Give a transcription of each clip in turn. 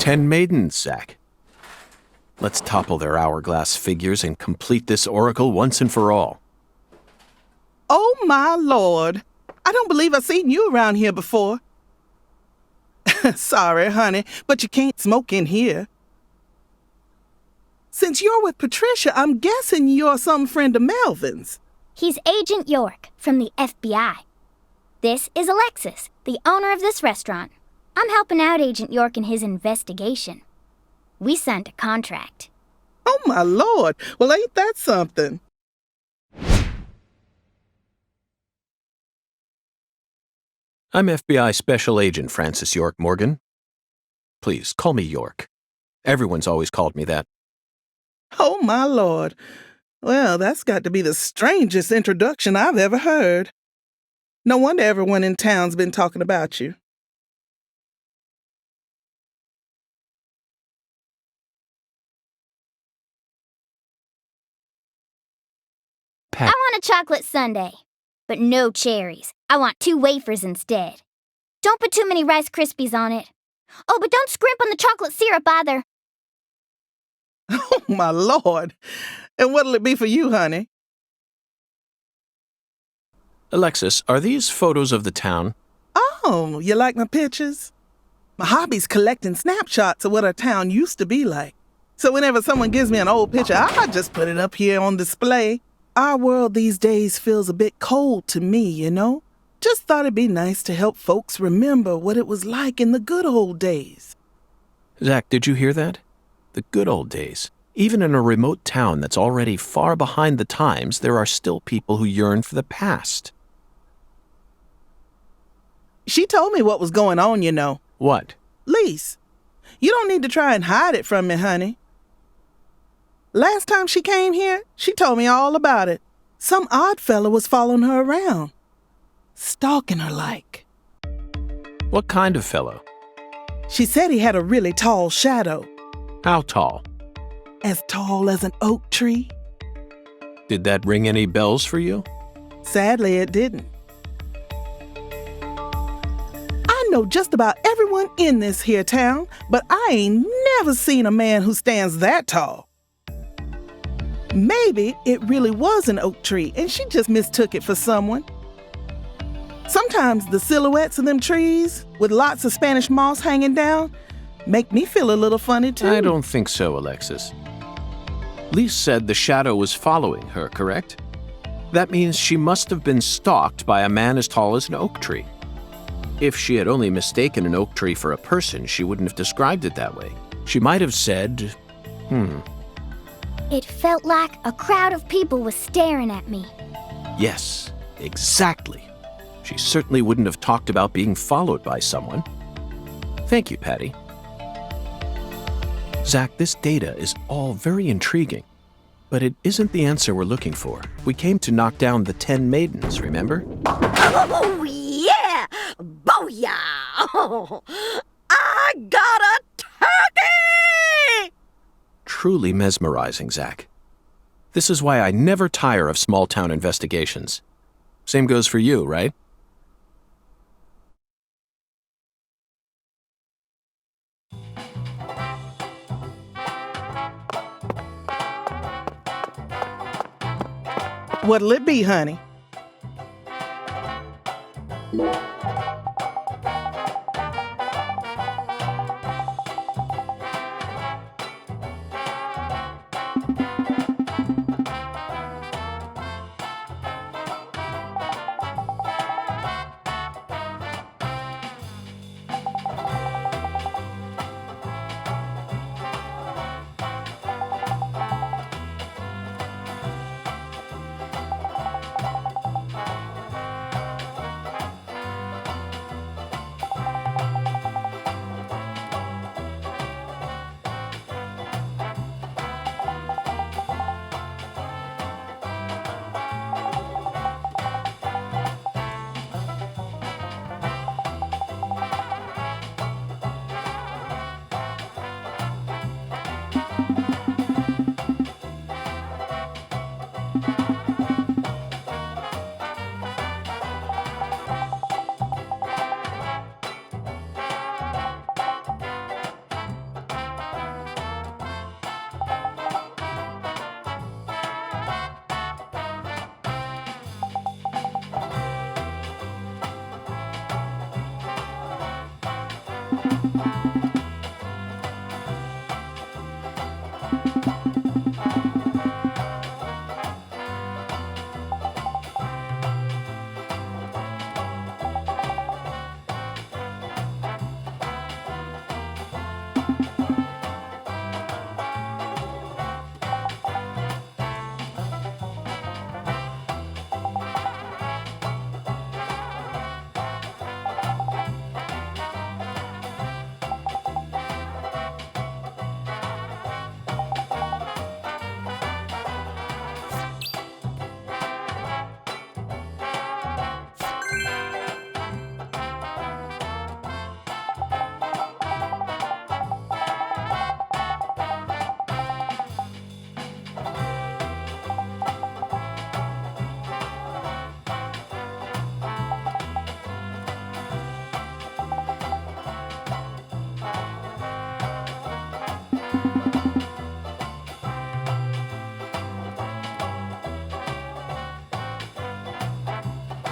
10 maidens, Zach. Let's topple their hourglass figures and complete this oracle once and for all. Oh, my Lord. I don't believe I've seen you around here before. Sorry, honey, but you can't smoke in here. Since you're with Patricia, I'm guessing you're some friend of Melvin's. He's Agent York from the FBI. This is Alexis, the owner of this restaurant. I'm helping out Agent York in his investigation. We signed a contract. Oh, my Lord. Well, ain't that something? I'm FBI Special Agent Francis York Morgan. Please, call me York. Everyone's always called me that. Oh, my Lord. Well, that's got to be the strangest introduction I've ever heard. No wonder everyone in town's been talking about you. I want a chocolate sundae, but no cherries. I want 2 wafers instead. Don't put too many Rice Krispies on it. Oh, but don't scrimp on the chocolate syrup either. Oh, my Lord. And what'll it be for you, honey? Alexis, are these photos of the town? Oh, you like my pictures? My hobby's collecting snapshots of what our town used to be like. So whenever someone gives me an old picture, I just put it up here on display. Our world these days feels a bit cold to me, you know? Just thought it'd be nice to help folks remember what it was like in the good old days. Zach, did you hear that? The good old days. Even in a remote town that's already far behind the times, there are still people who yearn for the past. She told me what was going on, you know. What? Lise, you don't need to try and hide it from me, honey. Last time she came here, she told me all about it. Some odd fella was following her around, stalking her like. What kind of fellow? She said he had a really tall shadow. How tall? As tall as an oak tree. Did that ring any bells for you? Sadly, it didn't. I know just about everyone in this here town, but I ain't never seen a man who stands that tall. Maybe it really was an oak tree and she just mistook it for someone. Sometimes the silhouettes of them trees, with lots of Spanish moss hanging down, make me feel a little funny too. I don't think so, Alexis. Lise said the shadow was following her, correct? That means she must have been stalked by a man as tall as an oak tree. If she had only mistaken an oak tree for a person, she wouldn't have described it that way. She might have said, It felt like a crowd of people was staring at me. Yes, exactly. She certainly wouldn't have talked about being followed by someone. Thank you, Patty. Zach, this data is all very intriguing, but it isn't the answer we're looking for. We came to knock down the 10 maidens, remember? Oh, yeah! Booyah! Oh, I got a turkey! Truly mesmerizing, Zach. This is why I never tire of small-town investigations. Same goes for you, right? What'll it be, honey?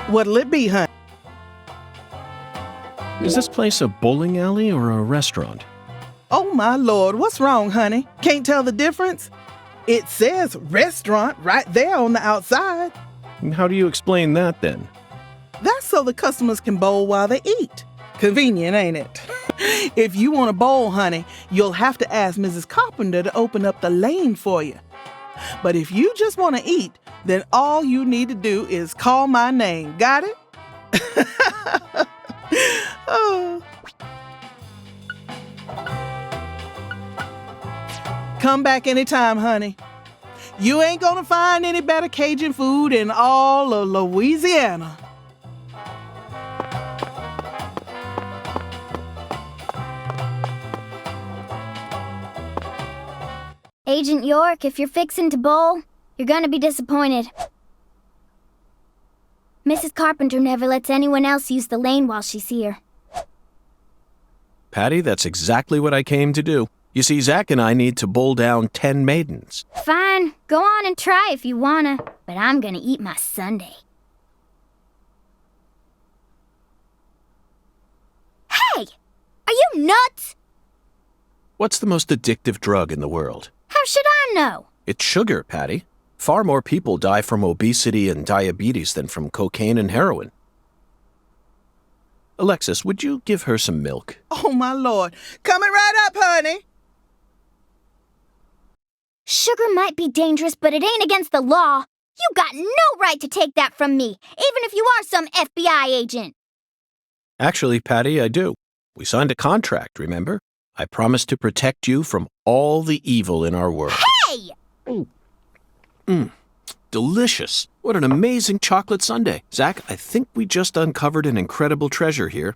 What'll it be, honey? Is this place a bowling alley or a restaurant? Oh, my Lord, what's wrong, honey? Can't tell the difference? It says restaurant right there on the outside. And how do you explain that then? That's so the customers can bowl while they eat. Convenient, ain't it? If you want to bowl, honey, you'll have to ask Mrs. Carpenter to open up the lane for you. But if you just want to eat, then all you need to do is call my name. Got it? Oh. Come back anytime, honey. You ain't gonna find any better Cajun food in all of Louisiana. Agent York, if you're fixing to bowl, you're gonna be disappointed. Mrs. Carpenter never lets anyone else use the lane while she's here. Patty, that's exactly what I came to do. You see, Zach and I need to bowl down 10 maidens. Fine, go on and try if you wanna, but I'm gonna eat my sundae. Hey! Are you nuts? What's the most addictive drug in the world? How should I know? It's sugar, Patty. Far more people die from obesity and diabetes than from cocaine and heroin. Alexis, would you give her some milk? Oh, my Lord. Coming right up, honey. Sugar might be dangerous, but it ain't against the law. You got no right to take that from me, even if you are some FBI agent. Actually, Patty, I do. We signed a contract, remember? I promised to protect you from all the evil in our world. Hey! Delicious. What an amazing chocolate sundae. Zach, I think we just uncovered an incredible treasure here.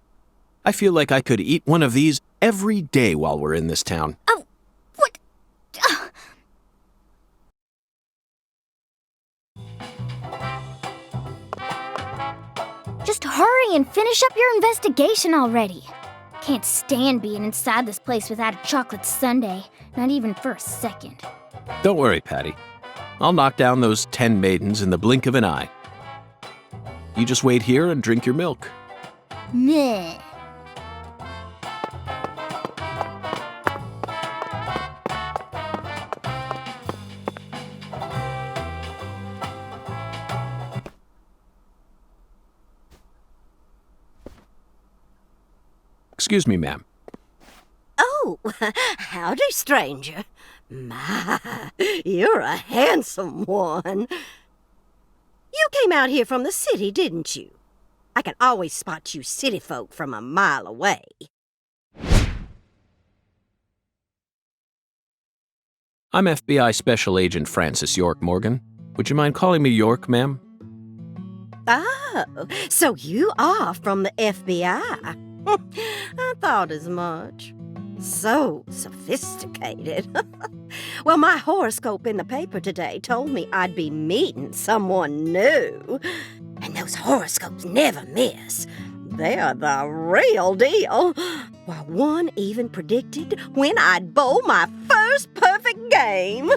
I feel like I could eat one of these every day while we're in this town. Oh, what? Just hurry and finish up your investigation already. Can't stand being inside this place without a chocolate sundae, not even for a second. Don't worry, Patty. I'll knock down those 10 maidens in the blink of an eye. You just wait here and drink your milk. Meh. Excuse me, ma'am. Oh, howdy, stranger. My, you're a handsome one. You came out here from the city, didn't you? I can always spot you city folk from a mile away. I'm FBI Special Agent Francis York Morgan. Would you mind calling me York, ma'am? Oh, so you are from the FBI. I thought as much. So sophisticated. Well, my horoscope in the paper today told me I'd be meeting someone new. And those horoscopes never miss. They're the real deal. Well, one even predicted when I'd bowl my first perfect game.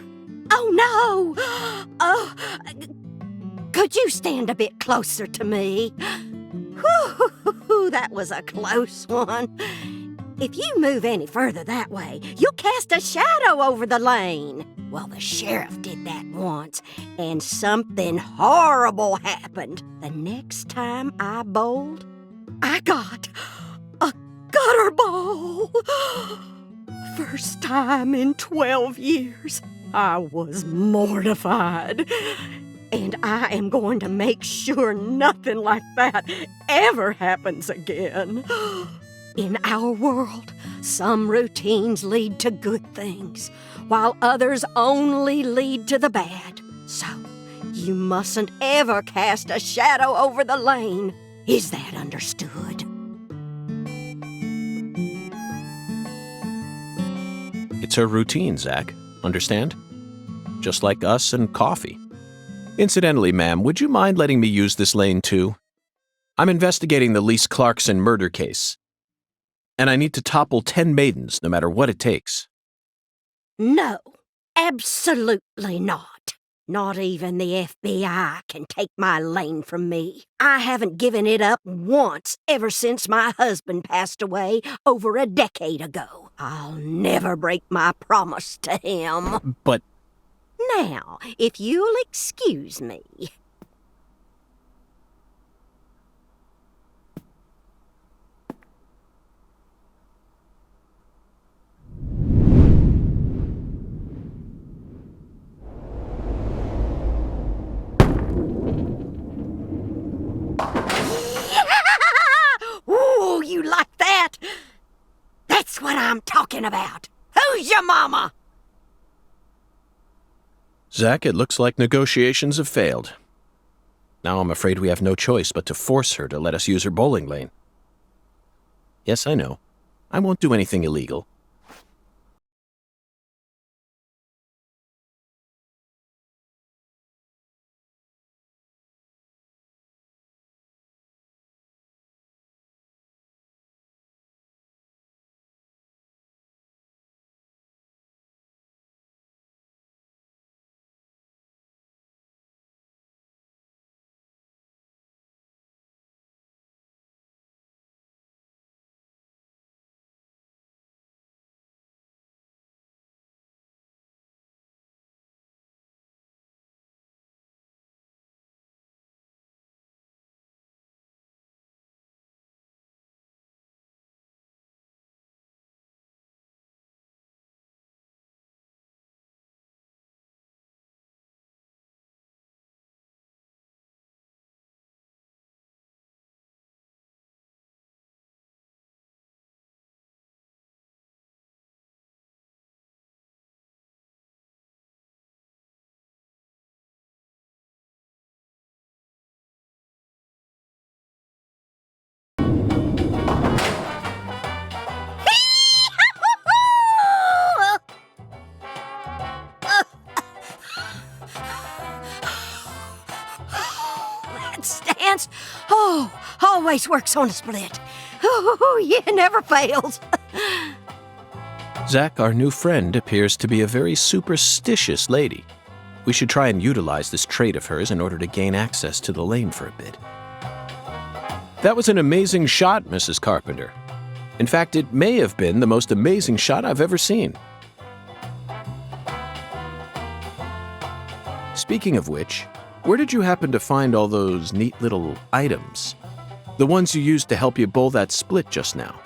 Oh, no! Oh, could you stand a bit closer to me? Whew, that was a close one. If you move any further that way, you'll cast a shadow over the lane. Well, the sheriff did that once, and something horrible happened. The next time I bowled, I got a gutter ball. First time in 12 years. I was mortified. And I am going to make sure nothing like that ever happens again. In our world, some routines lead to good things, while others only lead to the bad. So, you mustn't ever cast a shadow over the lane. Is that understood? It's her routine, Zach. Understand? Just like us and coffee. Incidentally, ma'am, would you mind letting me use this lane too? I'm investigating the Lise Clarkson murder case, and I need to topple 10 maidens, no matter what it takes. No, absolutely not. Not even the FBI can take my lane from me. I haven't given it up once ever since my husband passed away over a decade ago. I'll never break my promise to him. But... Now, if you'll excuse me. Ooh, you like that? That's what I'm talking about. Who's your mama? Zach, it looks like negotiations have failed. Now I'm afraid we have no choice but to force her to let us use her bowling lane. Yes, I know. I won't do anything illegal. Stance. Oh, always works on a split. Oh, yeah, never fails. Zach, our new friend, appears to be a very superstitious lady. We should try and utilize this trait of hers in order to gain access to the lane for a bit. That was an amazing shot, Mrs. Carpenter. In fact, it may have been the most amazing shot I've ever seen. Speaking of which, where did you happen to find all those neat little items? The ones you used to help you bowl that split just now.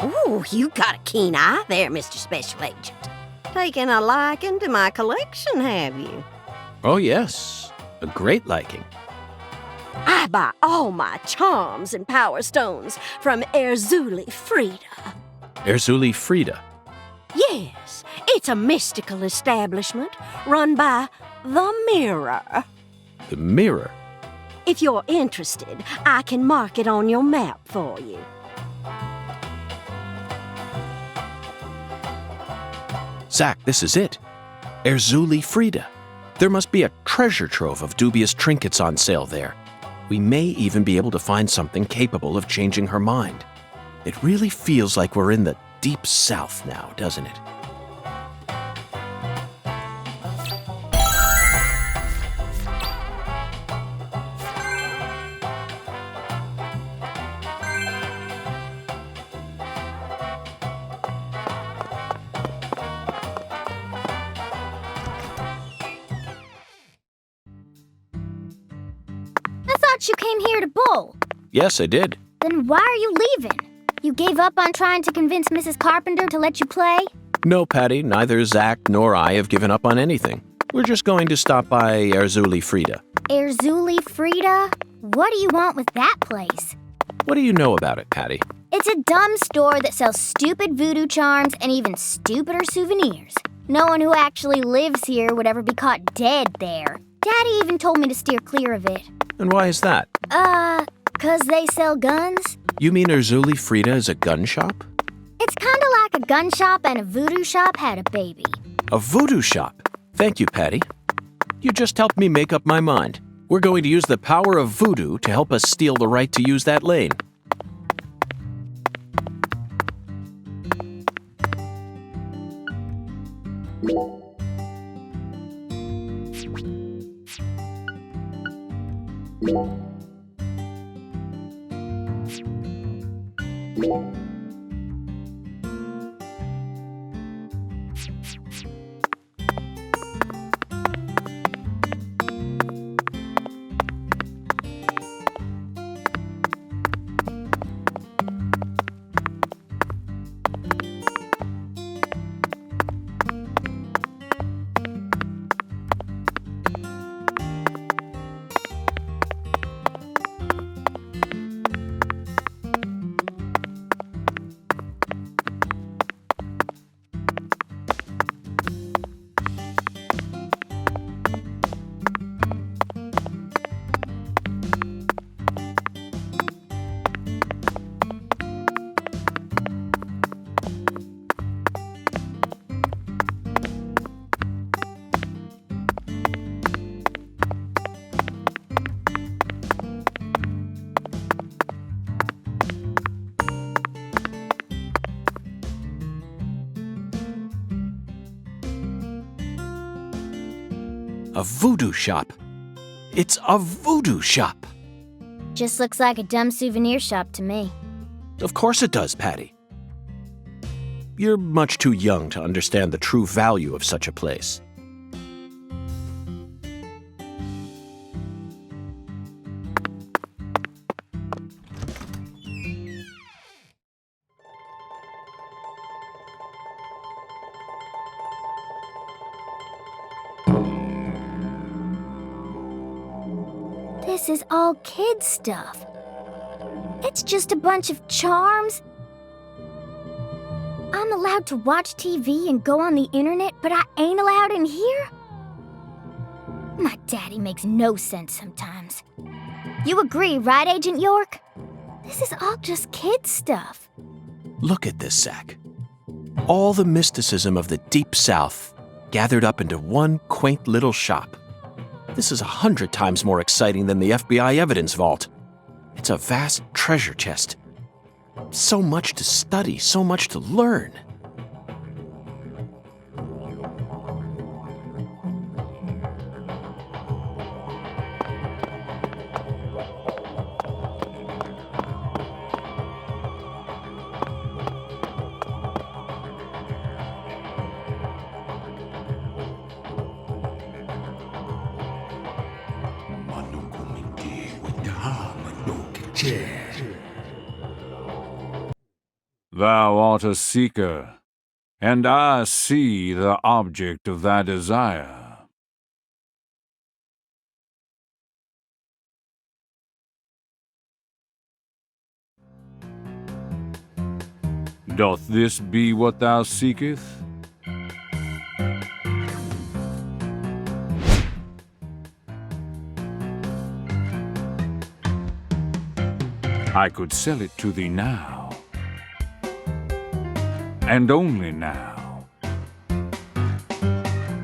Ooh, you got a keen eye there, Mr. Special Agent. Taking a liking to my collection, have you? Oh, yes. A great liking. I buy all my charms and power stones from Erzuli Frida. Erzuli Frida. Yes, it's a mystical establishment run by the Mirror. The Mirror? If you're interested, I can mark it on your map for you. Zach, this is it. Erzuli Frida. There must be a treasure trove of dubious trinkets on sale there. We may even be able to find something capable of changing her mind. It really feels like we're in the deep south now, doesn't it? thought you came here to bowl. Yes, I did. Then why are you leaving? You gave up on trying to convince Mrs. Carpenter to let you play? No, Patty, neither Zach nor I have given up on anything. We're just going to stop by Erzuli Frida. Erzuli Frida? What do you want with that place? What do you know about it, Patty? It's a dumb store that sells stupid voodoo charms and even stupider souvenirs. No one who actually lives here would ever be caught dead there. Daddy even told me to steer clear of it. And why is that? 'Cause they sell guns? You mean Erzuli Frida is a gun shop? It's kinda like a gun shop and a voodoo shop had a baby. A voodoo shop? Thank you, Patty. You just helped me make up my mind. We're going to use the power of voodoo to help us steal the right to use that lane. A voodoo shop. It's a voodoo shop. Just looks like a dumb souvenir shop to me. Of course it does, Patty. You're much too young to understand the true value of such a place. This is all kid stuff. It's just a bunch of charms. I'm allowed to watch TV and go on the internet, but I ain't allowed in here? My daddy makes no sense sometimes. You agree, right, Agent York? This is all just kid stuff. Look at this, Zach. All the mysticism of the Deep South gathered up into one quaint little shop. This is 100 times more exciting than the FBI evidence vault. It's a vast treasure chest. So much to study, so much to learn. Thou art a seeker, and I see the object of thy desire. Doth this be what thou seekest? I could sell it to thee now, and only now.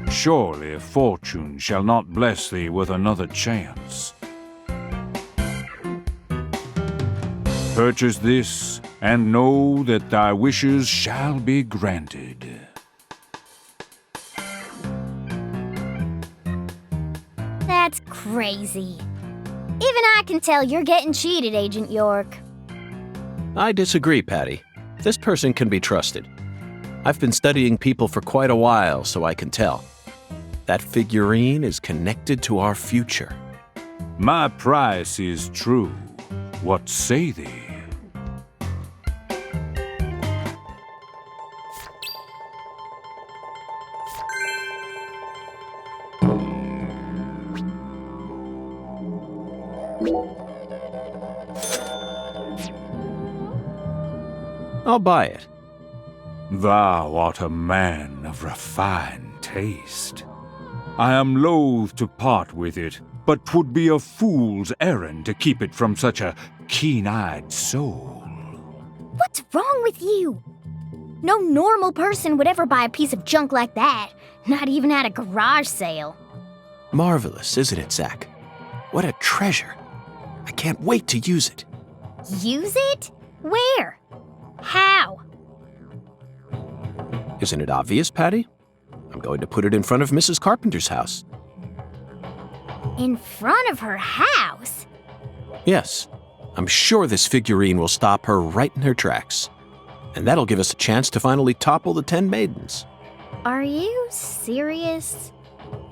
Surely fortune shall not bless thee with another chance. Purchase this, and know that thy wishes shall be granted. That's crazy. Even I can tell you're getting cheated, Agent York. I disagree, Patty. This person can be trusted. I've been studying people for quite a while, so I can tell. That figurine is connected to our future. My price is true. What say thee? I'll buy it. Thou art a man of refined taste. I am loath to part with it, but 'twould be a fool's errand to keep it from such a keen-eyed soul. What's wrong with you? No normal person would ever buy a piece of junk like that, not even at a garage sale. Marvelous, isn't it, Zach? What a treasure. I can't wait to use it. Use it? Where? How? Isn't it obvious, Patty? I'm going to put it in front of Mrs. Carpenter's house. In front of her house? Yes. I'm sure this figurine will stop her right in her tracks. And that'll give us a chance to finally topple the 10 maidens. Are you serious?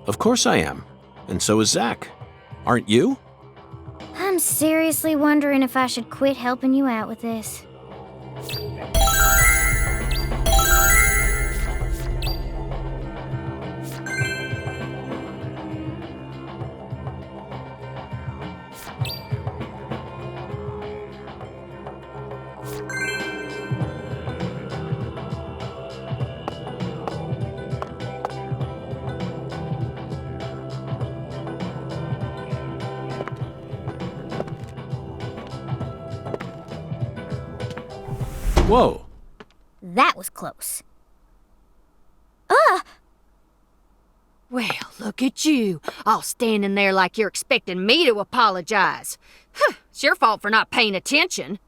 Of course I am. And so is Zach. Aren't you? I'm seriously wondering if I should quit helping you out with this. Whoa. That was close. Well, look at you, all standing there like you're expecting me to apologize. Huh, it's your fault for not paying attention.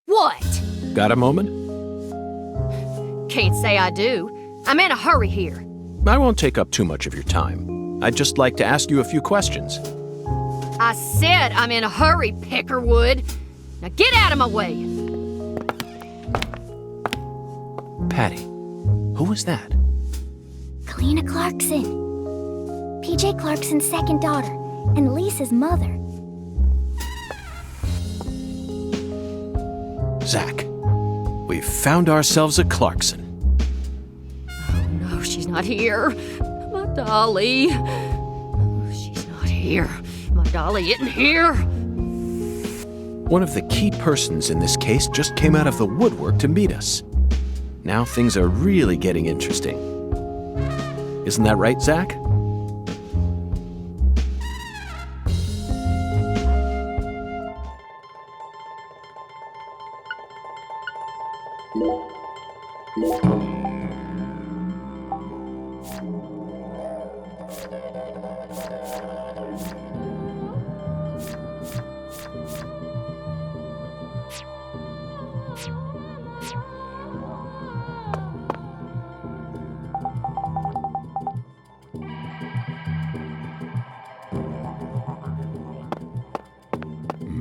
What? Got a moment? Can't say I do. I'm in a hurry here. I won't take up too much of your time. I'd just like to ask you a few questions. I said I'm in a hurry, Peckerwood. Now get out of my way. Patty, who was that? Kalina Clarkson. PJ Clarkson's second daughter, and Lisa's mother. Zach, we've found ourselves a Clarkson. Oh no, she's not here. My dolly. Oh, she's not here. My dolly isn't here. One of the key persons in this case just came out of the woodwork to meet us. Now things are really getting interesting. Isn't that right, Zach?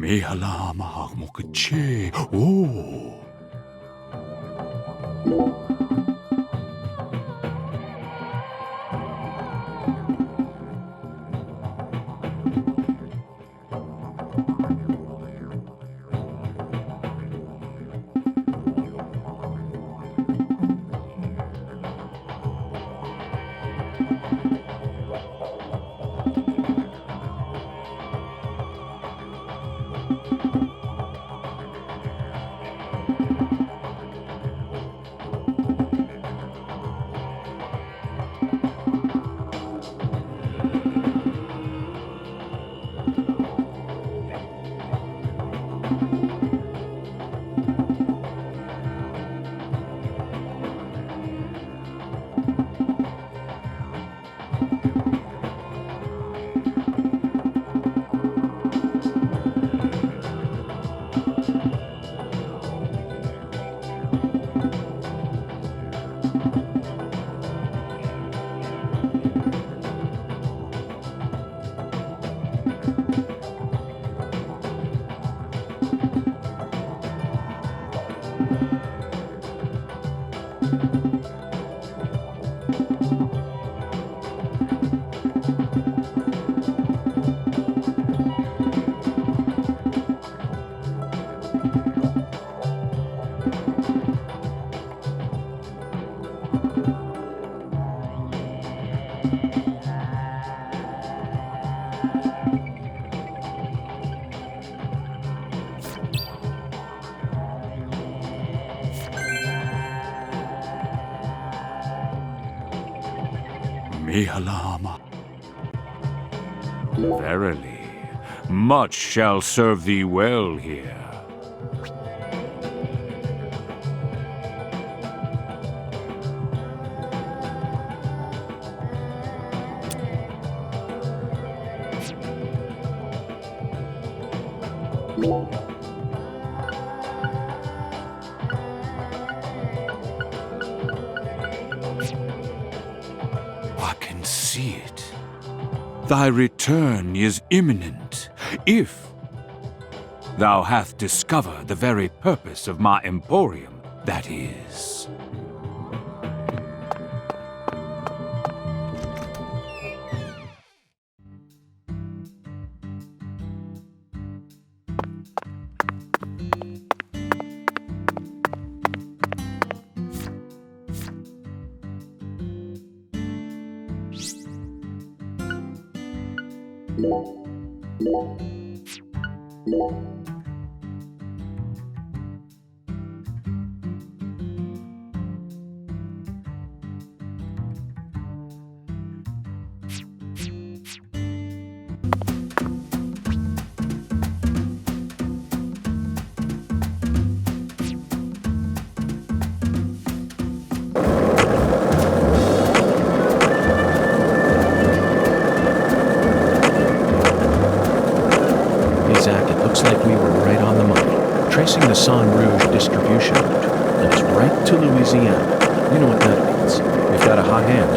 Mehala mahakmokache. Oh. Mihalama. Verily, much shall serve thee well here. I can see it. Thy return is imminent, if thou hast discovered the very purpose of my emporium, that is. Tracing the San Rouge distribution route, and it's right to Louisiana. You know what that means. We've got a hot hand.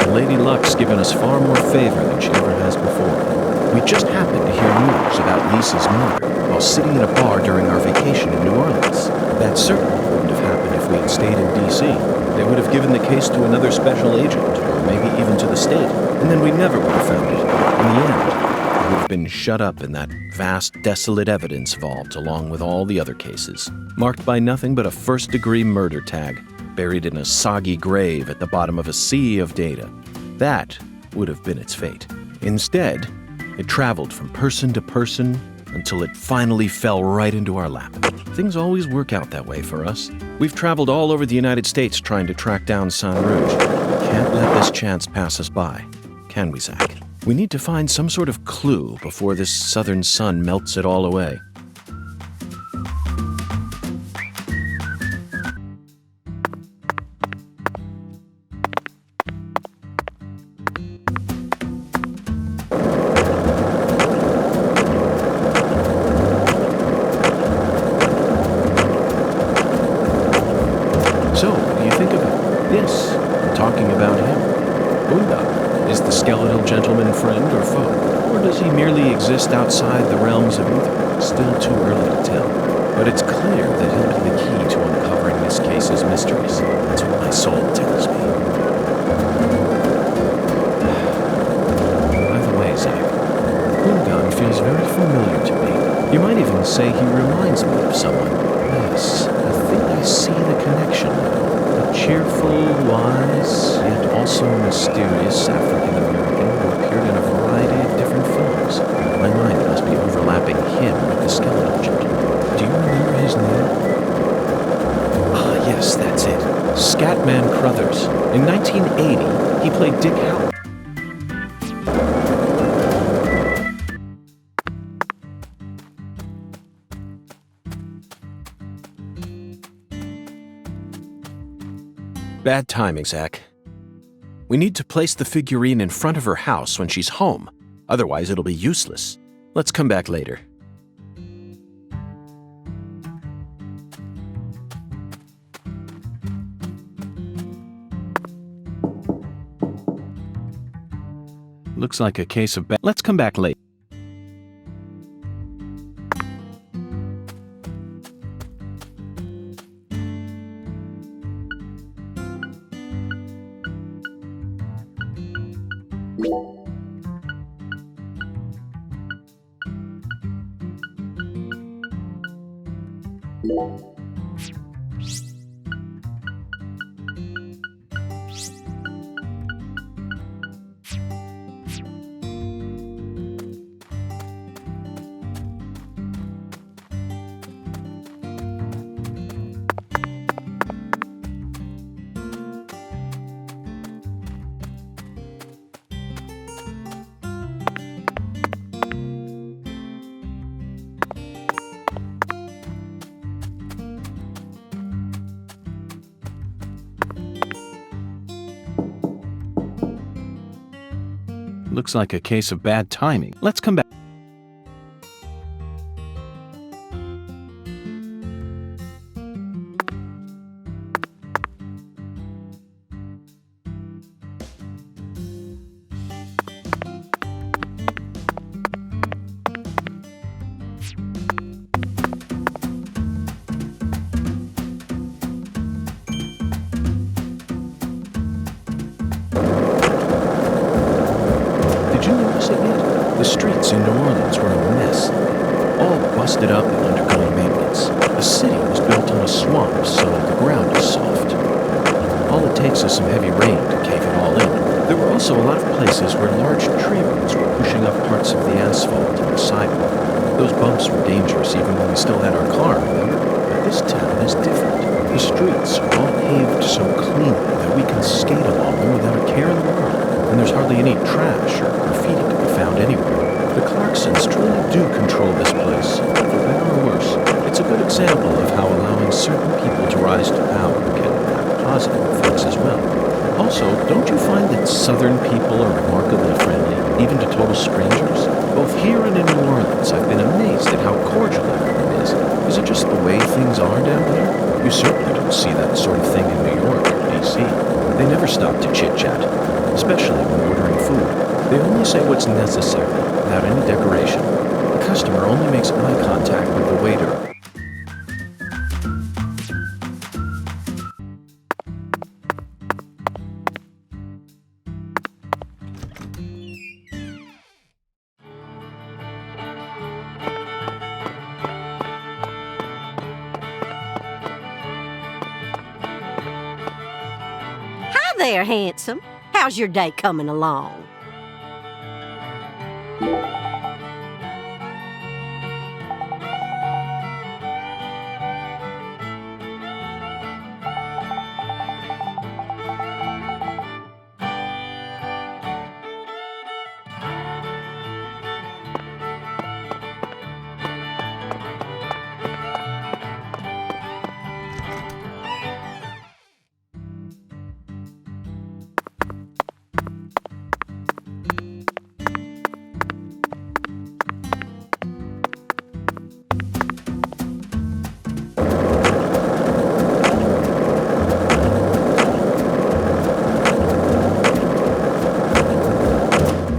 And Lady Luck's given us far more favor than she ever has before. We just happened to hear news about Lisa's murder while sitting in a bar during our vacation in New Orleans. That certainly wouldn't have happened if we had stayed in D.C. They would have given the case to another special agent, or maybe even to the state, and then we never would have found it. In the end, would have been shut up in that vast, desolate evidence vault along with all the other cases, marked by nothing but a first-degree murder tag, buried in a soggy grave at the bottom of a sea of data. That would have been its fate. Instead, it traveled from person to person until it finally fell right into our lap. Things always work out that way for us. We've traveled all over the United States trying to track down San Rouge. We can't let this chance pass us by, can we, Zach? We need to find some sort of clue before this southern sun melts it all away. So, what do you think of it? Yes, I'm talking about him. Unda. Is the skeletal gentleman friend or foe? Or does he merely exist outside the realms of either? Still too early to tell. But it's clear that he'll be the key to uncovering this case's mysteries. That's what my soul tells me. By the way, Zach, Hungan feels very familiar to me. You might even say he reminds me of someone. Yes, I think I see the connection now. A cheerful, wise, yet also mysterious African-American who appeared in a variety of different films. My mind must be overlapping him with the skeletal gentleman. Do you remember his name? Ah, yes, that's it. Scatman Crothers. In 1980, he played Dick Howard. Bad timing, Zach. We need to place the figurine in front of her house when she's home. Otherwise, it'll be useless. Let's come back later. Looks like a case of bad. Let's come back later. Looks like a case of bad timing. Let's come back. Did you notice it yet? The streets in New Orleans were a mess. All busted up and undergoing maintenance. The city was built on a swamp, so the ground is soft. All it takes is some heavy rain to cave it all in. There were also a lot of places where large tree roots were pushing up parts of the asphalt and the sidewalk. Those bumps were dangerous even when we still had our car, remember? But this town is different. The streets are all paved so cleanly that we can skate along them without a care in the world. And there's hardly any trash or graffiti to be found anywhere. The Clarksons truly do control this place, for better or worse. It's a good example of how allowing certain people to rise to power can have positive effects as well. Also, don't you find that Southern people are remarkably friendly, even to total strangers? Both here and in New Orleans, I've been amazed at how cordial everyone is. Is it just the way things are down here? You certainly don't see that sort of thing in New York or D.C. They never stop to chit-chat, especially when ordering food. They only say what's necessary, without any decoration. The customer only makes eye contact with the waiter. Hi there, handsome. How's your day coming along?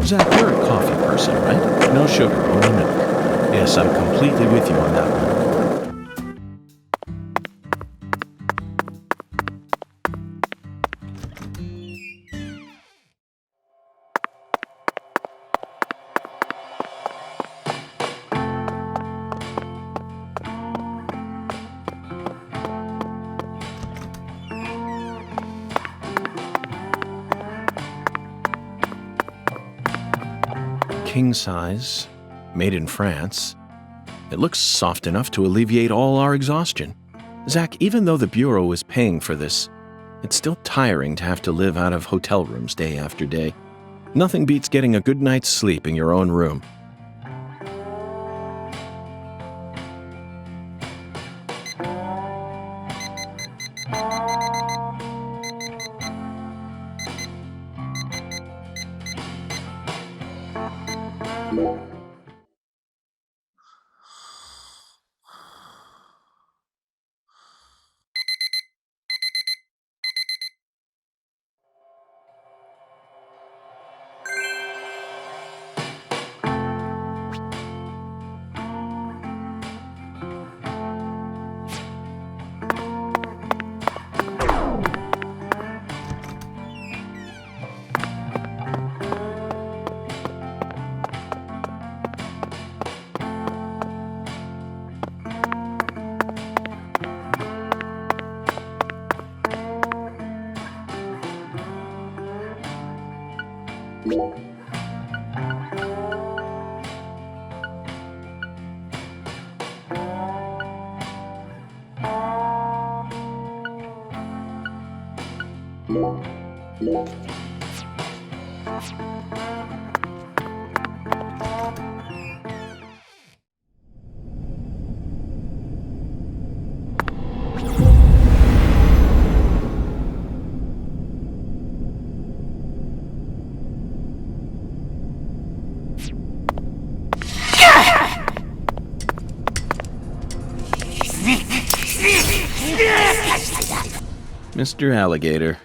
Zach, you're a coffee person, right? No sugar, only milk. Yes, I'm completely with you on that one. King size, made in France. It looks soft enough to alleviate all our exhaustion. Zach, even though the Bureau is paying for this, it's still tiring to have to live out of hotel rooms day after day. Nothing beats getting a good night's sleep in your own room. Mr. Alligator,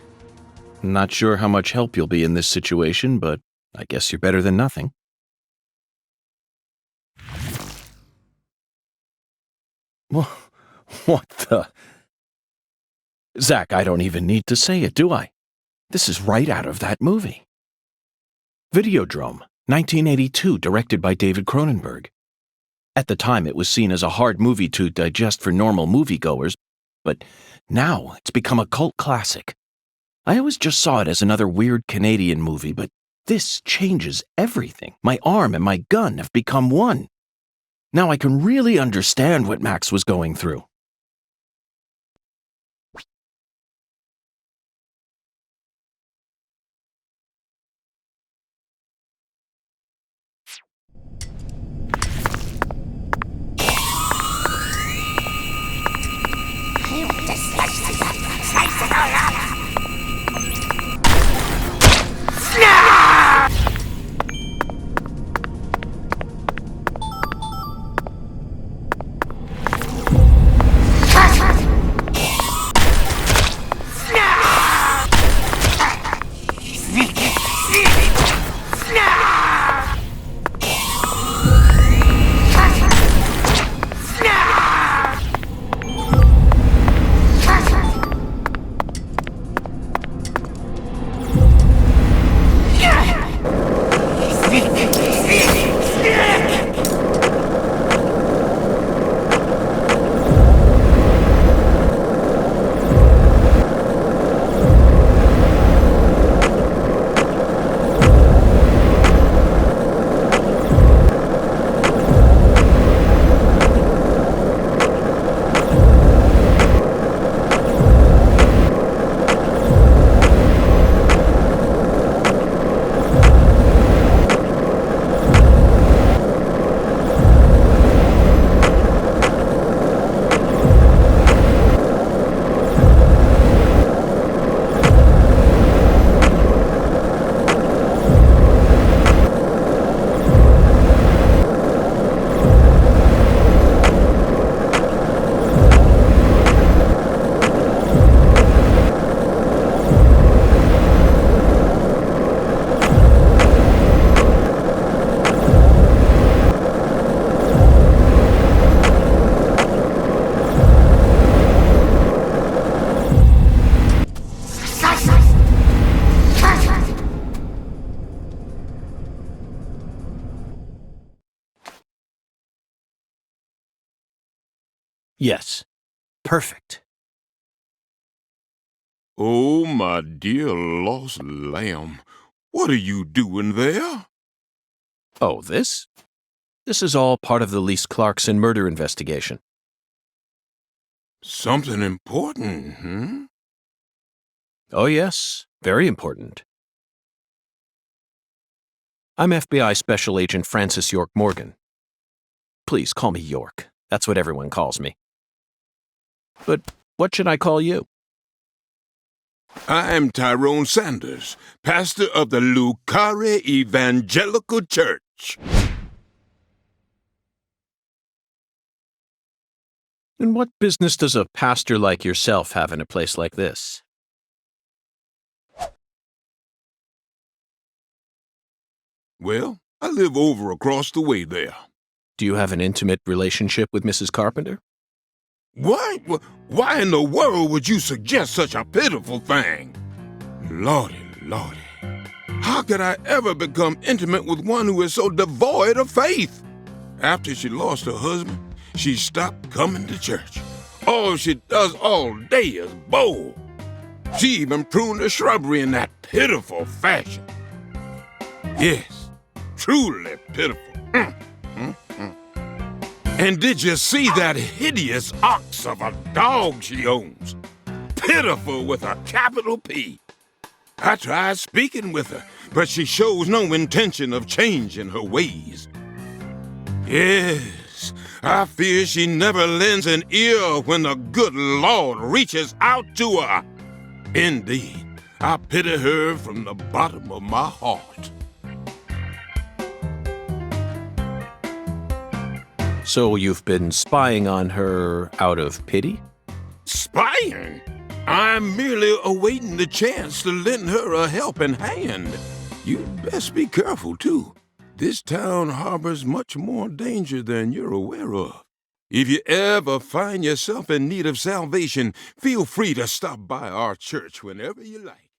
not sure how much help you'll be in this situation, but I guess you're better than nothing. What the? Zach, I don't even need to say it, do I? This is right out of that movie. Videodrome, 1982, directed by David Cronenberg. At the time, it was seen as a hard movie to digest for normal moviegoers, but now it's become a cult classic. I always just saw it as another weird Canadian movie, but this changes everything. My arm and my gun have become one. Now I can really understand what Max was going through. Yes. Perfect. Oh, my dear lost lamb, what are you doing there? Oh, this? This is all part of the Lise Clarkson murder investigation. Something important, Oh, yes. Very important. I'm FBI Special Agent Francis York Morgan. Please call me York. That's what everyone calls me. But what should I call you? I'm Tyrone Sanders, pastor of the Lucare Evangelical Church. And what business does a pastor like yourself have in a place like this? Well, I live over across the way there. Do you have an intimate relationship with Mrs. Carpenter? Why in the world would you suggest such a pitiful thing? Lordy, Lordy, how could I ever become intimate with one who is so devoid of faith? After she lost her husband, she stopped coming to church. All she does all day is bowl. She even pruned the shrubbery in that pitiful fashion. Yes, truly pitiful. And did you see that hideous ox of a dog she owns? Pitiful with a capital P. I tried speaking with her, but she shows no intention of changing her ways. Yes, I fear she never lends an ear when the good Lord reaches out to her. Indeed, I pity her from the bottom of my heart. So you've been spying on her out of pity? Spying? I'm merely awaiting the chance to lend her a helping hand. You'd best be careful, too. This town harbors much more danger than you're aware of. If you ever find yourself in need of salvation, feel free to stop by our church whenever you like.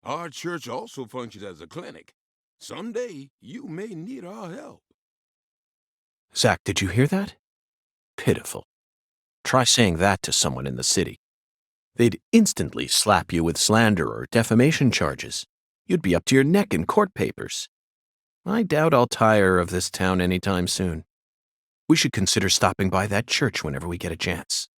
Our church also functions as a clinic. Someday, you may need our help. Zach, did you hear that? Pitiful. Try saying that to someone in the city. They'd instantly slap you with slander or defamation charges. You'd be up to your neck in court papers. I doubt I'll tire of this town anytime soon. We should consider stopping by that church whenever we get a chance.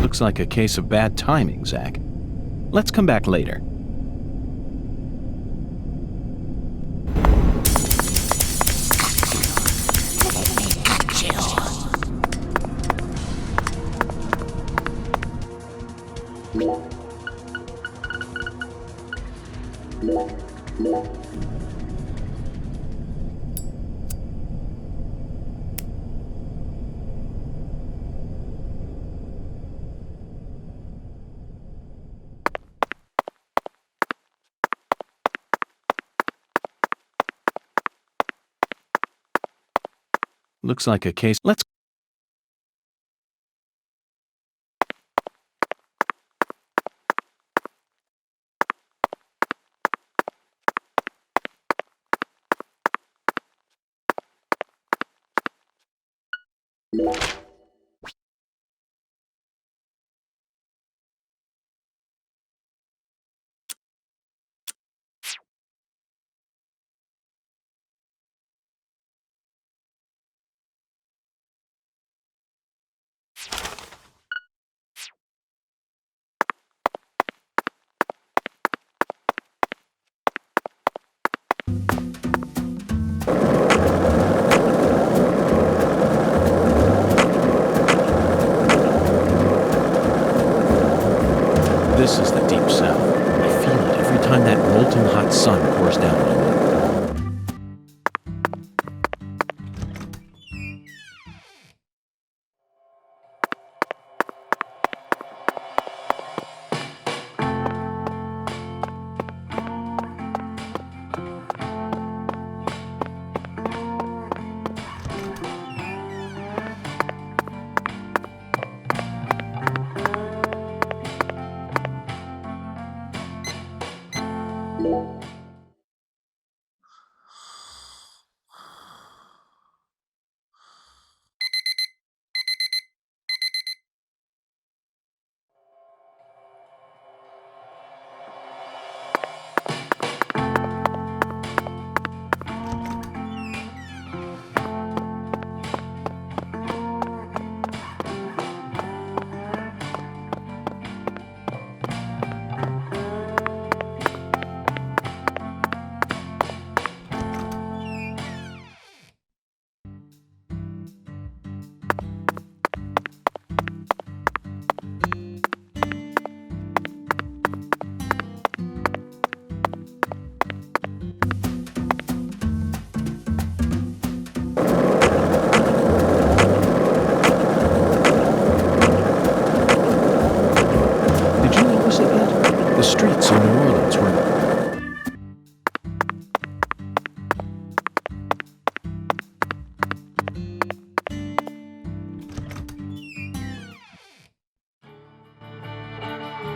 Looks like a case of bad timing, Zach. Let's come back later. Looks like a case. Let's. This is the deep south. I feel it every time that molten hot sun pours down on me.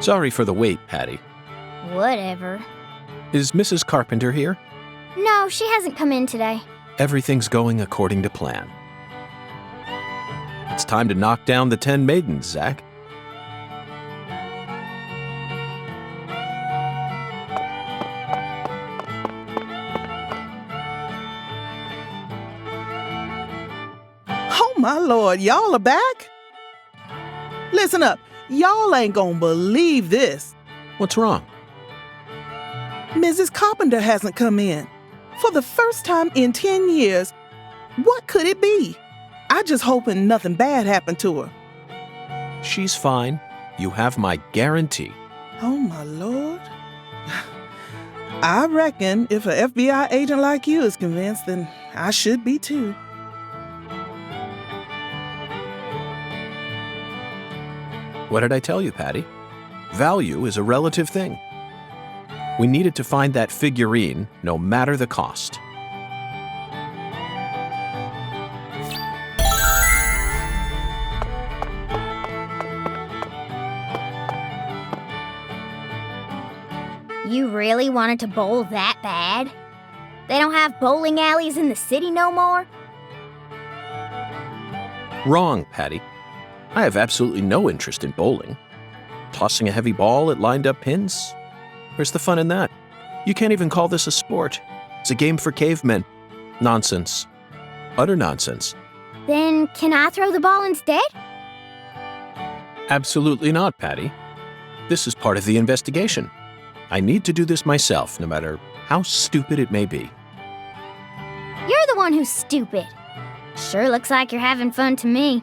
Sorry for the wait, Patty. Whatever. Is Mrs. Carpenter here? No, she hasn't come in today. Everything's going according to plan. It's time to knock down the 10 maidens, Zach. Oh, my Lord, y'all are back? Listen up. Y'all ain't gonna believe this. What's wrong? Mrs. Carpenter hasn't come in. For the first time in 10 years. What could it be? I just hoping nothing bad happened to her. She's fine. You have my guarantee. Oh, my Lord. I reckon if an FBI agent like you is convinced, then I should be too. What did I tell you, Patty? Value is a relative thing. We needed to find that figurine, no matter the cost. You really wanted to bowl that bad? They don't have bowling alleys in the city no more? Wrong, Patty. I have absolutely no interest in bowling. Tossing a heavy ball at lined-up pins? Where's the fun in that? You can't even call this a sport. It's a game for cavemen. Nonsense. Utter nonsense. Then can I throw the ball instead? Absolutely not, Patty. This is part of the investigation. I need to do this myself, no matter how stupid it may be. You're the one who's stupid. Sure looks like you're having fun to me.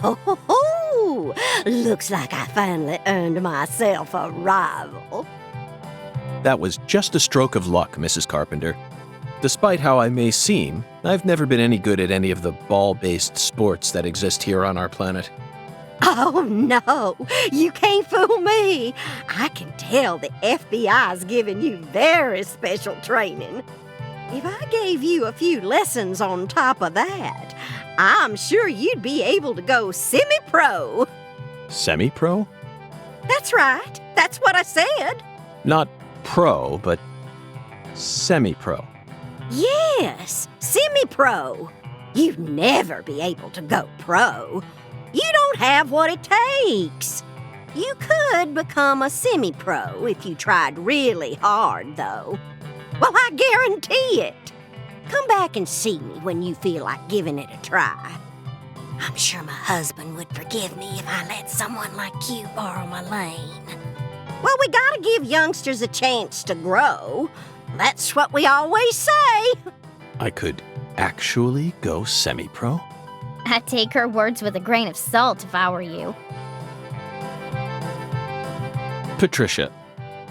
Oh, looks like I finally earned myself a rival. That was just a stroke of luck, Mrs. Carpenter. Despite how I may seem, I've never been any good at any of the ball-based sports that exist here on our planet. Oh, no, you can't fool me. I can tell the FBI's giving you very special training. If I gave you a few lessons on top of that, I'm sure you'd be able to go semi-pro. Semi-pro? That's right. That's what I said. Not pro, but semi-pro. Yes, semi-pro. You'd never be able to go pro. You don't have what it takes. You could become a semi-pro if you tried really hard, though. Well, I guarantee it. Come back and see me when you feel like giving it a try. I'm sure my husband would forgive me if I let someone like you borrow my lane. Well, we gotta give youngsters a chance to grow. That's what we always say. I could actually go semi-pro? I'd take her words with a grain of salt if I were you. Patricia,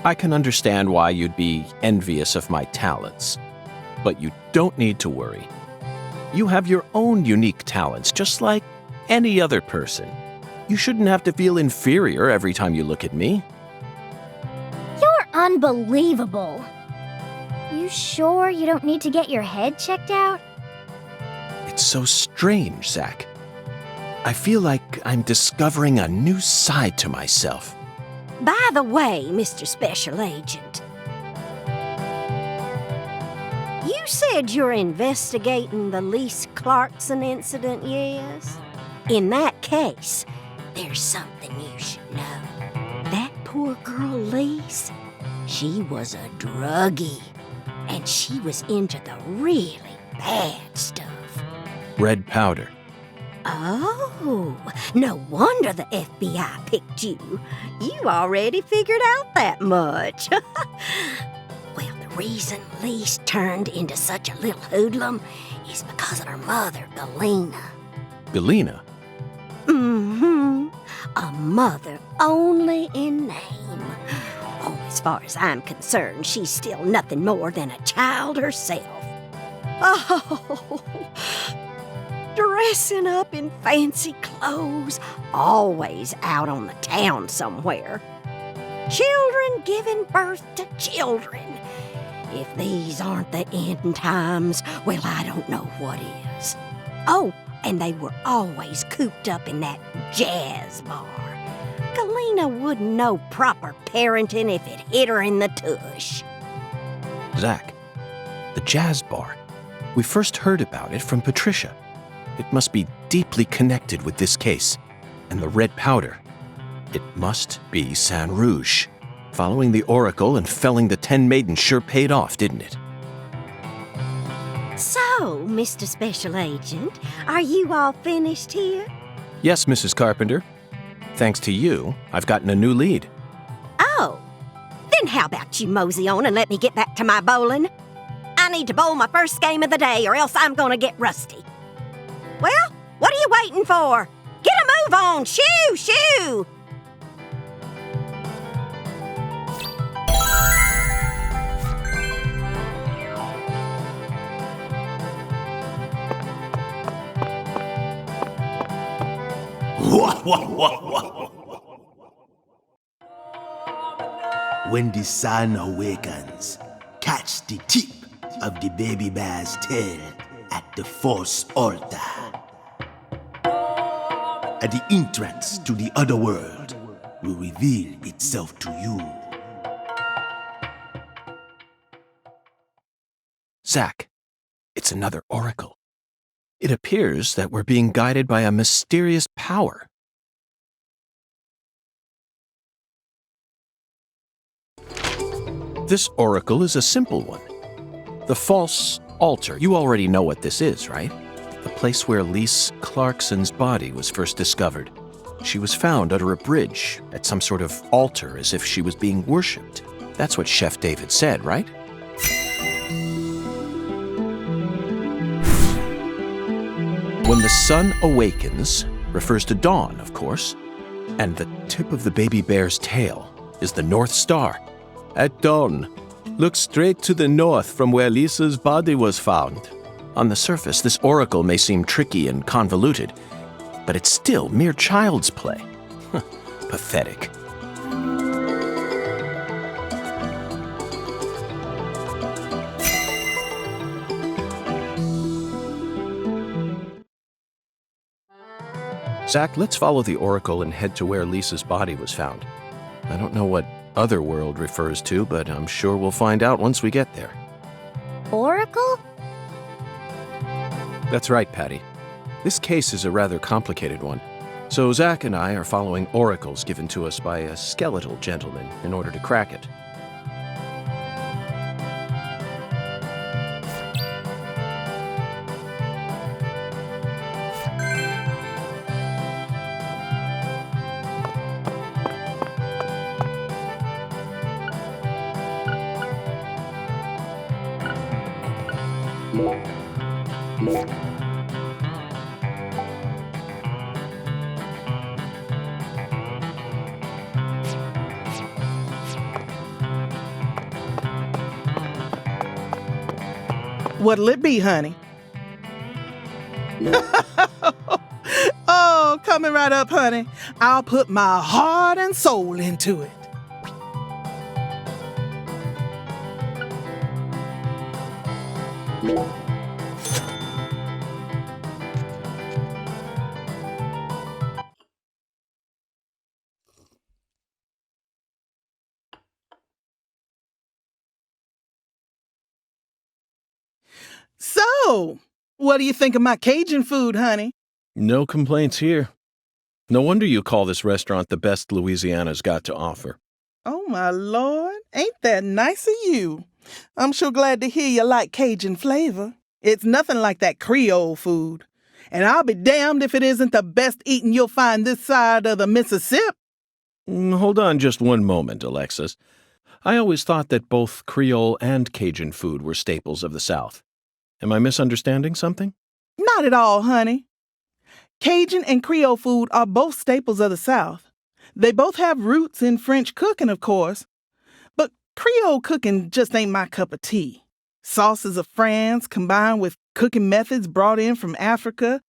I can understand why you'd be envious of my talents, but you don't need to worry. You have your own unique talents, just like any other person. You shouldn't have to feel inferior every time you look at me. You're unbelievable. You sure you don't need to get your head checked out? It's so strange, Zach. I feel like I'm discovering a new side to myself. By the way, Mr. Special Agent, you said you're investigating the Lise Clarkson incident, yes? In that case, there's something you should know. That poor girl, Lise, she was a druggie, and she was into the really bad stuff. Red powder. Oh, no wonder the FBI picked you. You already figured out that much. Well, the reason Lise turned into such a little hoodlum is because of her mother, Galena. Galena? Mm-hmm. A mother only in name. Oh, as far as I'm concerned, she's still nothing more than a child herself. Oh, dressing up in fancy clothes, always out on the town somewhere. Children giving birth to children. If these aren't the end times, well, I don't know what is. Oh, and they were always cooped up in that jazz bar. Galena wouldn't know proper parenting if it hit her in the tush. Zach, the jazz bar. We first heard about it from Patricia. It must be deeply connected with this case. And the red powder. It must be Saint Rouge. Following the oracle and felling the 10 maidens sure paid off, didn't it? So, Mr. Special Agent, are you all finished here? Yes, Mrs. Carpenter. Thanks to you, I've gotten a new lead. Oh, then how about you mosey on and let me get back to my bowling? I need to bowl my first game of the day or else I'm gonna get rusty. Well, what are you waiting for? Get a move on! Shoo! Shoo! When the sun awakens, catch the tip of the baby bear's tail at the false altar. And the entrance to the other world will reveal itself to you. Zach, it's another oracle. It appears that we're being guided by a mysterious power. This oracle is a simple one. The false altar. You already know what this is, right? The place where Lise Clarkson's body was first discovered. She was found under a bridge at some sort of altar as if she was being worshipped. That's what Chef David said, right? When the sun awakens refers to dawn, of course, and the tip of the baby bear's tail is the North Star. At dawn, look straight to the north from where Lisa's body was found. On the surface, this oracle may seem tricky and convoluted, but it's still mere child's play. Pathetic. Zach, let's follow the oracle and head to where Lisa's body was found. I don't know what otherworld refers to, but I'm sure we'll find out once we get there. Oracle? That's right, Patty. This case is a rather complicated one. So Zach and I are following oracles given to us by a skeletal gentleman in order to crack it. What'll it be, honey? Oh, coming right up, honey. I'll put my heart and soul into it. So, what do you think of my Cajun food, honey? No complaints here. No wonder you call this restaurant the best Louisiana's got to offer. Oh, my Lord. Ain't that nice of you? I'm sure glad to hear you like Cajun flavor. It's nothing like that Creole food. And I'll be damned if it isn't the best eating you'll find this side of the Mississippi. Hold on just one moment, Alexis. I always thought that both Creole and Cajun food were staples of the South. Am I misunderstanding something? Not at all, honey. Cajun and Creole food are both staples of the South. They both have roots in French cooking, of course. But Creole cooking just ain't my cup of tea. Sauces of France combined with cooking methods brought in from Africa,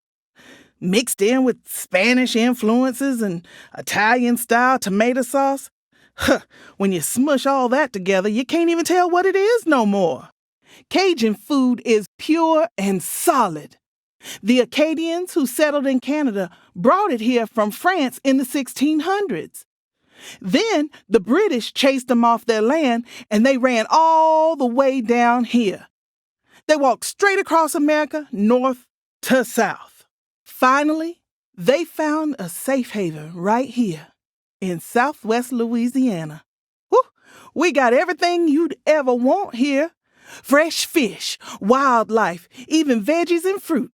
mixed in with Spanish influences and Italian-style tomato sauce. When you smush all that together, you can't even tell what it is no more. Cajun food is pure and solid. The Acadians who settled in Canada brought it here from France in the 1600s. Then the British chased them off their land and they ran all the way down here. They walked straight across America, north to south. Finally, they found a safe haven right here in southwest Louisiana. Whew, we got everything you'd ever want here. Fresh fish, wildlife, even veggies and fruit.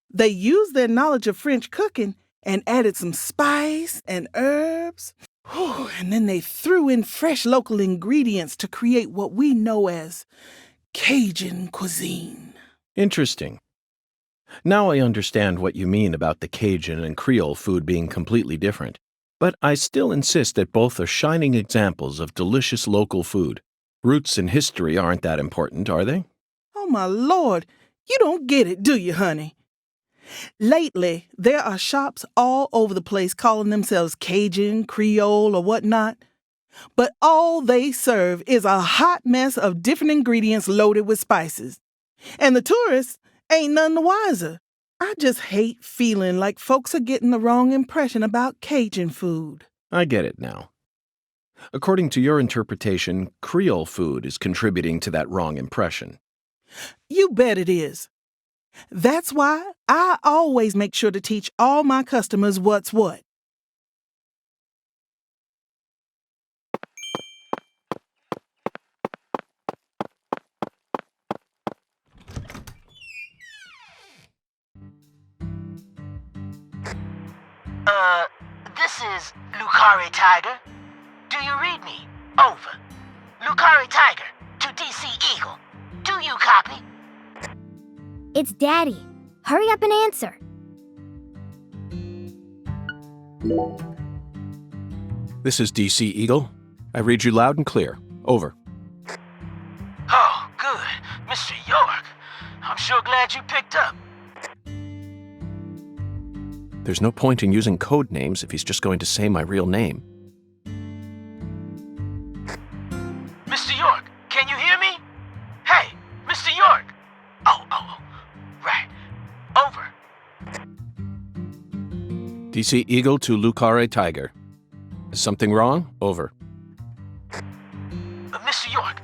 They used their knowledge of French cooking and added some spice and herbs. Whew, and then they threw in fresh local ingredients to create what we know as Cajun cuisine. Interesting. Now I understand what you mean about the Cajun and Creole food being completely different. But I still insist that both are shining examples of delicious local food. Roots and history aren't that important, are they? Oh, my Lord. You don't get it, do you, honey? Lately, there are shops all over the place calling themselves Cajun, Creole, or whatnot. But all they serve is a hot mess of different ingredients loaded with spices. And the tourists ain't none the wiser. I just hate feeling like folks are getting the wrong impression about Cajun food. I get it now. According to your interpretation, Creole food is contributing to that wrong impression. You bet it is. That's why I always make sure to teach all my customers what's what. This is Lucare Tiger. Do you read me? Over. Lucare Tiger to DC Eagle. Do you copy? It's Daddy. Hurry up and answer. This is DC Eagle. I read you loud and clear. Over. Oh, good. Mr. York. I'm sure glad you picked up. There's no point in using code names if he's just going to say my real name. Mr. York, can you hear me? Hey, Mr. York. Oh, right. Over. DC Eagle to Lucare Tiger. Is something wrong? Over. Mr. York,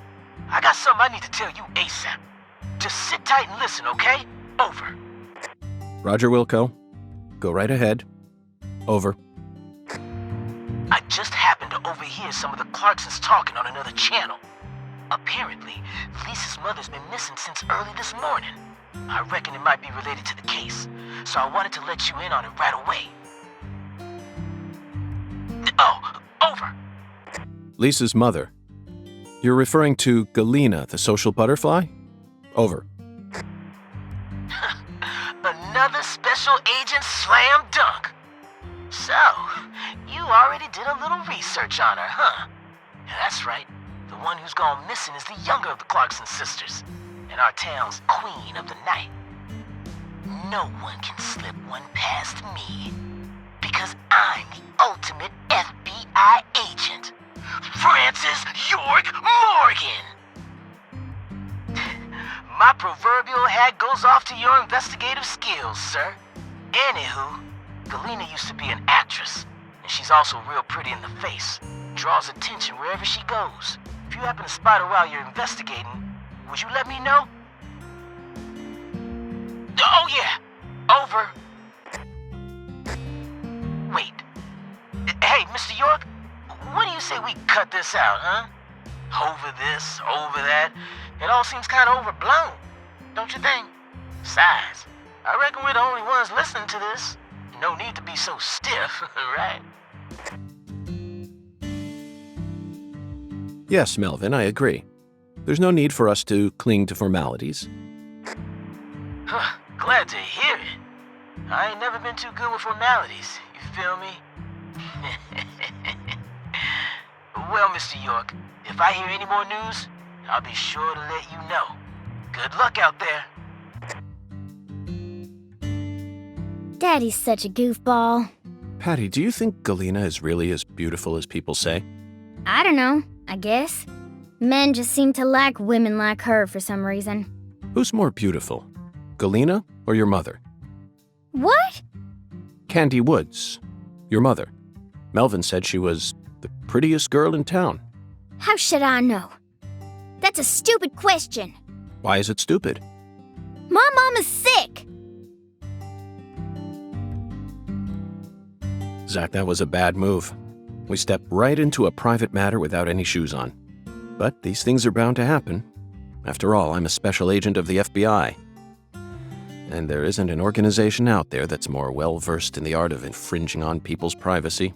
I got something I need to tell you ASAP. Just sit tight and listen, okay? Over. Roger, Wilco. Go right ahead. Over. I just happened to overhear some of the Clarksons talking on another channel. Apparently, Lisa's mother's been missing since early this morning. I reckon it might be related to the case, so I wanted to let you in on it right away. Oh, over. Lisa's mother. You're referring to Galena, the social butterfly? Over. another special agent slam dunk. So, you already did a little research on her, huh? That's right. The one who's gone missing is the younger of the Clarkson sisters, and our town's queen of the night. No one can slip one past me, because I'm the ultimate FBI agent, Francis York Morgan. My proverbial hat goes off to your investigative skills, sir. Anywho, Galena used to be an actress, and she's also real pretty in the face. Draws attention wherever she goes. If you happen to spot her while you're investigating, would you let me know? Oh yeah, over. Wait. Hey, Mr. York, what do you say we cut this out, huh? Over this, over that. It all seems kind of overblown, don't you think? Besides, I reckon we're the only ones listening to this. No need to be so stiff, right? Yes, Melvin, I agree. There's no need for us to cling to formalities. Huh, glad to hear it. I ain't never been too good with formalities, you feel me? Well, Mr. York, if I hear any more news, I'll be sure to let you know. Good luck out there. Daddy's such a goofball. Patty, do you think Galena is really as beautiful as people say? I don't know, I guess. Men just seem to like women like her for some reason. Who's more beautiful, Galena or your mother? What? Candy Woods, your mother. Melvin said she was the prettiest girl in town. How should I know? That's a stupid question. Why is it stupid? My mama's sick. Zach, that was a bad move. We stepped right into a private matter without any shoes on. But these things are bound to happen. After all, I'm a special agent of the FBI. And there isn't an organization out there that's more well-versed in the art of infringing on people's privacy.